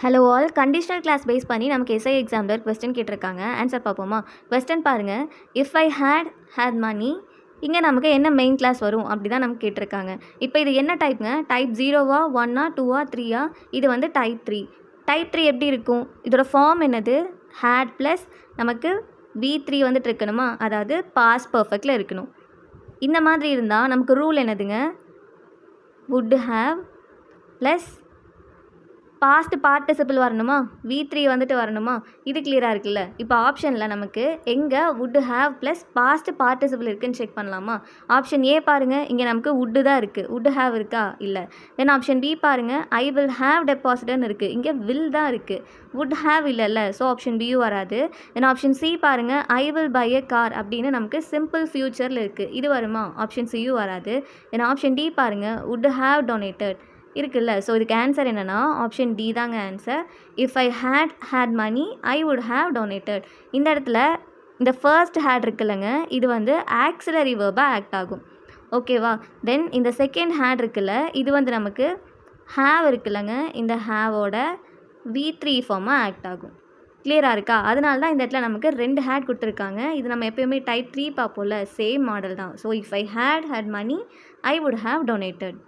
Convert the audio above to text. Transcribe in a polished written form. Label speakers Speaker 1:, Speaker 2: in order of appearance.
Speaker 1: Hello all, conditional clause base பண்ணி நமக்கு SI எக்ஸாமில் கொஸ்டின் கேட்டிருக்காங்க. ஆன்சர் பார்ப்போமா? கொஸ்டின் பாருங்கள். இஃப் ஐ ஹேட் மணி, இங்கே நமக்கு என்ன மெயின் கிளாஸ் வரும் அப்படி தான் நமக்கு கேட்டிருக்காங்க. இப்போ இது என்ன டைப்புங்க? டைப் 0வா 1ஆ 2ஆ 3ஆ? இது வந்து டைப் 3. டைப் 3 எப்படி இருக்கும்? இதோட ஃபார்ம் என்னது? ஹேட் ப்ளஸ் நமக்கு V3 வந்துட்டு இருக்கணுமா? அதாவது பாஸ்ட் பர்ஃபெக்டில் இருக்கணும். இந்த மாதிரி இருந்தால் நமக்கு ரூல் என்னதுங்க? would have plus past participle வரணுமா? V3 வந்துட்டு வரணுமா? இது கிளியராக இருக்குல்ல? இப்போ ஆப்ஷனில் நமக்கு எங்கே would have plus past participle இருக்குதுன்னு செக் பண்ணலாமா? ஆப்ஷன் ஏ பாருங்கள், இங்கே நமக்கு would தான் இருக்குது. would have இருக்கா? இல்லை. தென் ஆப்ஷன் பி பாருங்கள், I will have deposited இருக்குது. இங்கே will தான் இருக்குது. would have இல்லைல்ல, ஸோ ஆப்ஷன் பியும் வராது. தென் ஆப்ஷன் சி பாருங்கள், I will buy a car அப்படின்னு நமக்கு சிம்பிள் ஃப்யூச்சரில் இருக்குது. இது வருமா? ஆப்ஷன் சியும் வராது. தென் ஆப்ஷன் டி பாருங்கள், would have donated இருக்குல்ல. ஸோ இதுக்கு ஆன்சர் என்னென்னா ஆப்ஷன் டி தாங்க answer. If I had money I would have donated. இந்த இடத்துல இந்த ஃபர்ஸ்ட் ஹேட் இருக்குல்லங்க, இது வந்து ஆக்சிலரி வேர்பாக ஆக்ட் ஆகும். ஓகேவா? தென் இந்த செகண்ட் ஹேட் இருக்குல்ல, இது வந்து நமக்கு ஹேவ் இருக்குல்லங்க, இந்த ஹேவோட V3 ஃபார்மாக ஆக்ட் ஆகும். கிளியராக இருக்கா? அதனால தான் இந்த இடத்துல நமக்கு 2 ஹேட் கொடுத்துருக்காங்க. இது நம்ம எப்போயுமே டைப் 3 பார்ப்போம்ல, சேம் மாடல் தான். So if I had money I would have donated.